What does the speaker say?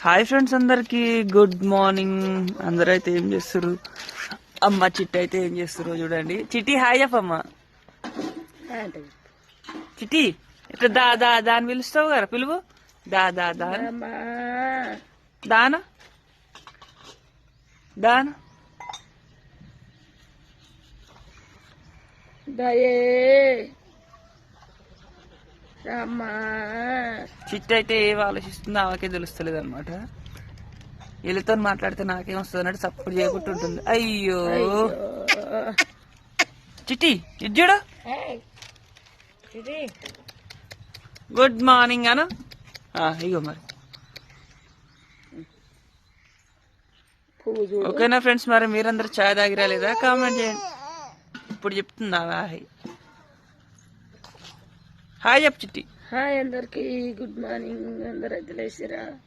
Hi friends, అందరికి good morning. అందరూ అయితే ఏం చేస్తారు? అమ్మ చిట్టి అయితే ఏం చేస్తారు చూడండి. చిట్టి హాయ్ చెప్పమ్మా. చిట్టి ఇక్కడ దా దా దాని పిలుస్తావు కదా, పిలువు. దా దా దా దానా దానా చిట్టి అయితే ఏం ఆలోచిస్తుందో ఆమెకే తెలుస్తలేదు అనమాట. వీళ్ళతో మాట్లాడితే నాకేం వస్తుంది అన్నట్టు సపోర్ట్ చేయకుంటుంటుంది. అయ్యో చిట్టి ఇడ్జుడు గుడ్ మార్నింగ్ అను. ఇగో మరి ఓకేనా ఫ్రెండ్స్? మరి మీరందరూ చాయ్ తాగిరా లేదా కామెంట్ చేయండి. ఇప్పుడు చెప్తుందా హాయ్ హాయ్ చెప్పు చిట్టి. హాయ్ అందరికి గుడ్ మార్నింగ్. అందరు అయితే లేచిరా?